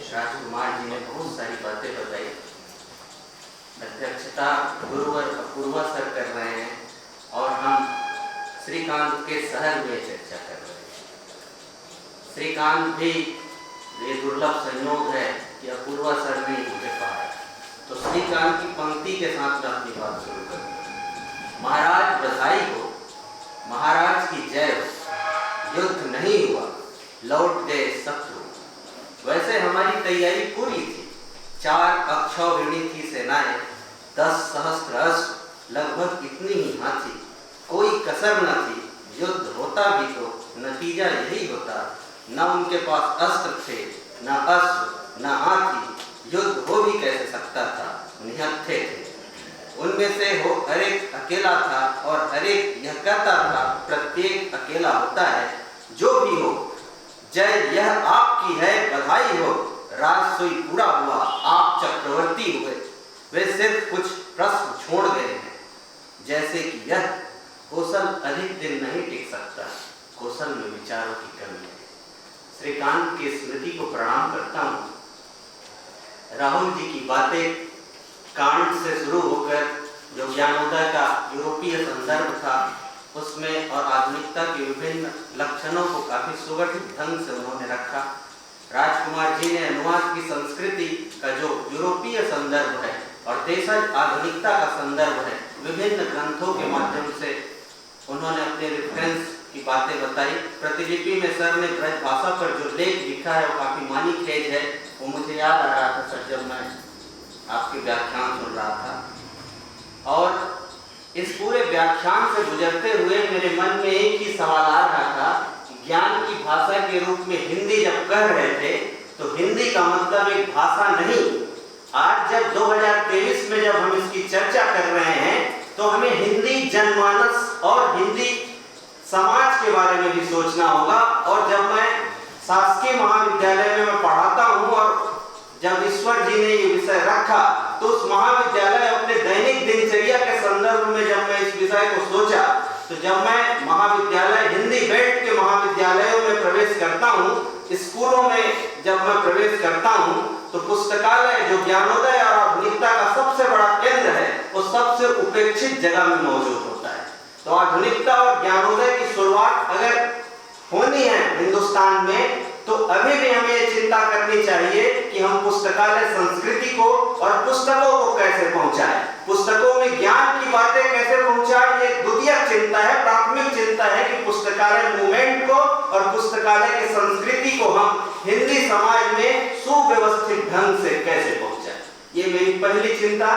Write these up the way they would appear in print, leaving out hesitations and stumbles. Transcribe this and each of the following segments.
राजकुमार जी ने बहुत सारी बातें बताई। अध्यक्षता गुरुवर अपूर्वा सर कर रहे हैं और हम श्रीकांत के शहर में चर्चा कर रहे हैं। श्रीकांत भी ये दुर्लभ संयोग है कि अपूर्वा सर ने मुझे पाया, तो श्रीकांत की पंक्ति के साथ मैं अपनी बात शुरू करूँ। महाराज बधाई हो, महाराज की जय हो, युद्ध नहीं हुआ, लौट गए शत्रु। वैसे हमारी तैयारी पूरी थी। 4 अक्षौहिणी थी सेनाएं, 10 सहस्त्र अश्व, लगभग इतनी ही हाथी, कोई कसर न थी। युद्ध होता भी तो नतीजा यही होता। न उनके पास अस्त्र थे, न अश्व, न हाथी। युद्ध हो भी कैसे सकता था, निहत्थे थे। उनमें से हो हर एक अकेला था और हर एक यह कहता था प्रत्येक अकेला होता है। जो भी हो, जय यह आपकी है, बधाई हो, राजसूय पूरा हुआ, आप चक्रवर्ती हुए। वे सिर्फ कुछ प्रश्न छोड़ गए हैं, जैसे कि यह कौशल अधिक दिन नहीं टिक सकता, कौशल में विचारों की कमी है। श्रीकांत की स्मृति को प्रणाम करता हूँ। राहुल जी की बातें कांट से शुरू होकर जो ज्ञानोदय का यूरोपीय संदर्भ था उसमें और आधुनिकता के विभिन्न लक्षणों को काफी सुगठित ढंग से उन्होंने रखा। राजकुमार जी ने अनुवाद की संस्कृति का जो यूरोपीय संदर्भ है और देशज आधुनिकता का संदर्भ है, विभिन्न ग्रंथों के माध्यम से उन्होंने अपने रेफरेंस की बातें बताई। प्रतिलिपि में सर ने ब्रज भाषा पर जो लेख लिखा है वो काफी मानीखेज है। वो मुझे याद आ रहा था सर जब मैं आपके व्याख्यान सुन रहा था, और इस पूरे व्याख्यान से गुजरते हुए मेरे मन में एक ही सवाल आ रहा था कि ज्ञान की भाषा के रूप में हिंदी जब कह रहे थे तो हिंदी का मतलब एक भाषा नहीं। आज जब 2023 में जब हम इसकी चर्चा कर रहे हैं तो हमें हिंदी जनमानस और हिंदी समाज के बारे में भी सोचना होगा। और जब मैं शासकीय महाविद्यालय में मैं पढ़ाता हूँ और जब ईश्वर जी ने ये विषय रखा तो उस महाविद्यालय अपने दैनिक दिनचर्या के संदर्भ में जब मैं इस विषय को सोचा, तो जब मैं महाविद्यालय हिंदी बेल्ट के महाविद्यालयों में प्रवेश करता हूँ, स्कूलों में जब मैं प्रवेश करता हूँ, तो पुस्तकालय जो ज्ञानोदय और आधुनिकता का सबसे बड़ा केंद्र है वो सबसे उपेक्षित जगह में मौजूद होता है। तो आधुनिकता और ज्ञानोदय की शुरुआत अगर होनी है हिंदुस्तान में तो अभी भी हमें ये चिंता करनी चाहिए कि हम पुस्तकालय संस्कृति को और पुस्तकों को कैसे पहुंचाएं, पुस्तकों में ज्ञान की बातें कैसे पहुंचाएं। ये द्वितीयक चिंता है। प्राथमिक चिंता है कि पुस्तकालय मूवमेंट को और पुस्तकालय की संस्कृति को हम हिंदी समाज में सुव्यवस्थित ढंग से कैसे पहुंचाएं, ये मेरी पहली चिंता।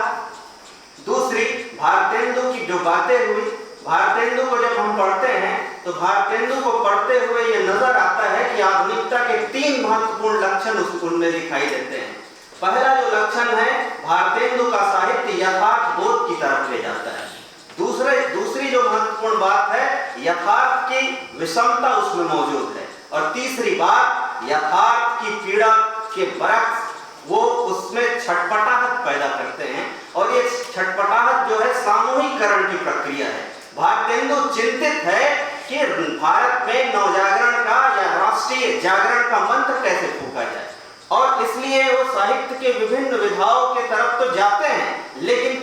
दूसरी, भारतेंदु की जो बातें हुई, भारतेंदु को जब हम पढ़ते हैं तो भारतेंदु को पढ़ते हुए ये नजर आता है कि आधुनिकता के 3 महत्वपूर्ण लक्षण उनमें दिखाई देते हैं। पहला जो लक्षण है, भारतेंदु का साहित्य यथार्थ बोध की तरफ ले जाता है। दूसरी जो महत्वपूर्ण बात है, यथार्थ की विषमता उसमें मौजूद है। और तीसरी बात, यथार्थ की पीड़ा के बरक्स वो उसमें छटपटाहट पैदा करते हैं और ये छटपटाहट जो है सामूहिकरण की प्रक्रिया है। भारतेंदु चिंतित है कि भारत में नवजागरण का या राष्ट्रीय जागरण का मंत्र कैसे फूंका जाए, और इसलिए वो साहित्य के विभिन्न विधाओं के तरफ तो जाते हैं लेकिन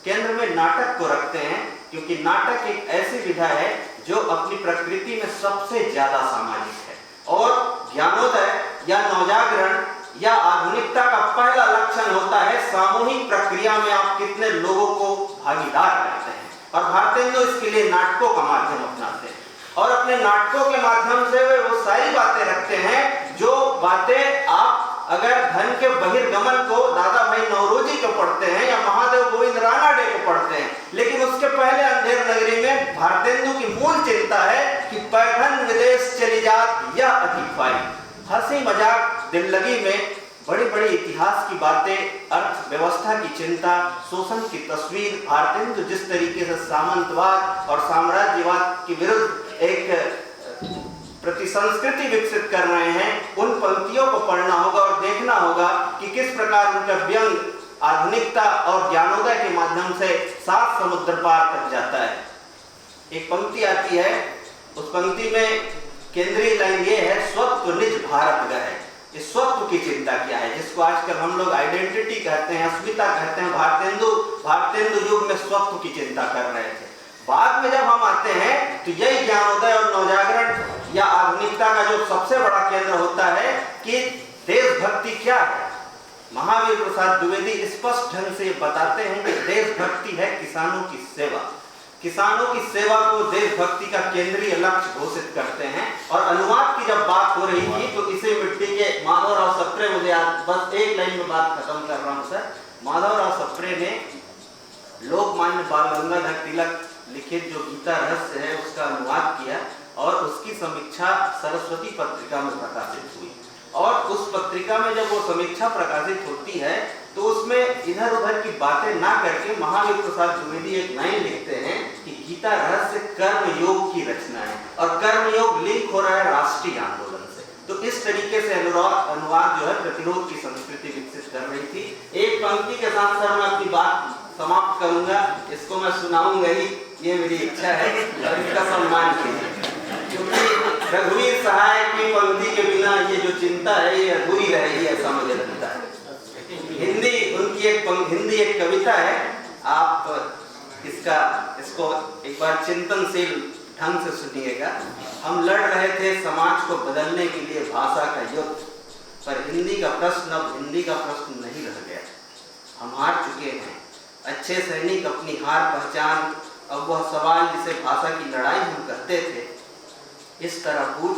केंद्र में नाटक को रखते हैं, क्योंकि नाटक एक ऐसी विधा है जो अपनी प्रकृति में सबसे ज्यादा सामाजिक है। और ज्ञानोदय या नवजागरण या आधुनिकता का पहला लक्षण होता है सामूहिक प्रक्रिया में आप कितने लोगों को भागीदार करते हैं। और भारतेंदु इसके लिए नाटकों का माध्यम अपनाते हैं और अपने नाटकों के माध्यम से वे वो सारी बातें रखते हैं जो बातें आप अगर धन के बहिर्गमन को दादा भाई नौरोजी को पढ़ते हैं या महादेव गोविंद रानाडे को पढ़ते हैं, लेकिन उसके पहले अंधेर नगरी में भारतेंदु की मूल चिंता है कि पैठन विदेश चली जात या अतिफाई। हंसी मजाक दिल्लगी में बड़ी बड़ी इतिहास की बातें, अर्थव्यवस्था की चिंता, शोषण की तस्वीर, भारतेंदु जिस तरीके से सामंतवाद और साम्राज्यवाद के विरुद्ध एक प्रतिसंस्कृति विकसित कर रहे हैं, उन पंक्तियों को पढ़ना होगा और देखना होगा कि किस प्रकार उनका व्यंग आधुनिकता और ज्ञानोदय के माध्यम से 7 समुद्र पार तक जाता है। एक पंक्ति आती है, उस पंक्ति में केंद्रीय लाइन ये है, स्वत्व निज भारत गए। इस स्वत्व की चिंता क्या है, जिसको आजकल हम लोग आइडेंटिटी कहते हैं, अस्मिता कहते हैं। भारतेंदु युग में स्वत्व की चिंता कर रहे थे। बाद में जब हम आते हैं तो यही ज्ञानोदय और नवजागरण या आधुनिकता का जो सबसे बड़ा केंद्र होता है कि देशभक्ति क्या है। महावीर प्रसाद द्विवेदी स्पष्ट ढंग से बताते हैं कि देशभक्ति है किसानों की सेवा। किसानों की सेवा को देशभक्ति का केंद्रीय लक्ष्य घोषित करते हैं। और अनुवाद की जब बात हो रही थी तो इसे मिट्टी के माधवराव सप्रे, मुझे बस एक लाइन में बात खत्म कर रहा हूं सर। माधवराव सप्रे ने लोकमान्य बाल गंगाधर तिलक लिखित जो गीता रहस्य है उसका अनुवाद किया और उसकी समीक्षा सरस्वती पत्रिका में प्रकाशित हुई। और उस पत्रिका में जब वो समीक्षा प्रकाशित होती है तो उसमें इधर उधर की बातें ना करके महावीर प्रसाद द्विवेदी एक लाइन लिखते हैं कि गीता रहस्य कर्म योग की रचना है और कर्म योग लिंक हो रहा है राष्ट्रीय आंदोलन से। तो इस तरीके से अनुवाद जो है प्रतिरोध की संस्कृति विकसित कर रही थी। एक पंक्ति के साथ सर मैं अपनी बात समाप्त करूंगा, इसको मैं सुनाऊंगा ही, ये मेरी इच्छा है और इसका सम्मान कीजिए, क्योंकि रघुवीर सहाय की पंक्ति के बिना ये जो चिंता है ये अधूरी रहेगी ऐसा मुझे लगता है। हिंदी एक कविता है, आप इसको एक बार चिंतनशील ढंग से सुनिएगा। हम लड़ रहे थे समाज को बदलने के लिए भाषा का युद्ध, पर हिंदी का प्रश्न अब हिंदी का प्रश्न नहीं रह गया। हम हार चुके हैं। अच्छे सैनिक अपनी हार पहचान, अब वह सवाल जिसे भाषा की लड़ाई हम कहते थे, इस तरह पूछ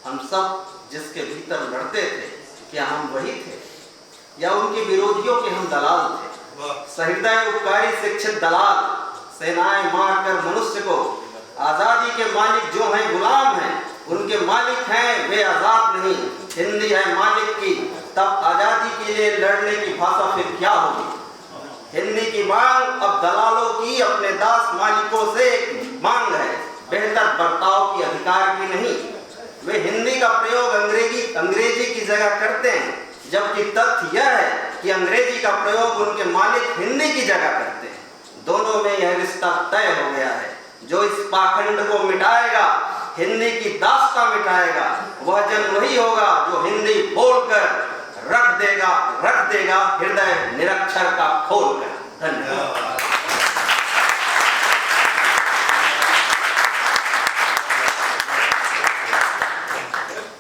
हम सब जिसके भीतर लड़ते थे, क्या हम वही थे या उनके विरोधियों के हम दलाल थे? सहृदय उपकारी शिक्षित दलाल, सेनाएं मार कर मनुष्य को, आजादी के मालिक जो हैं गुलाम हैं, उनके मालिक हैं वे आजाद नहीं। हिंदी है मालिक की, तब आजादी के लिए लड़ने की भाषा फिर क्या होगी? हिंदी की मांग अब दलालों की अपने दास मालिकों से मांग है, बेहतर बर्ताव की अधिकार की नहीं। वे हिंदी का प्रयोग अंग्रेजी की जगह करते हैं, जबकि तथ्य यह है कि अंग्रेजी का प्रयोग उनके मालिक हिंदी की जगह करते हैं। दोनों में यह रिश्ता तय हो गया है। जो इस पाखंड को मिटाएगा, हिंदी की दास्तां मिटाएगा, वह जन वही होगा जो हिंदी बोलकर रख देगा हृदय निरक्षर का खोलकर। धन्यवाद।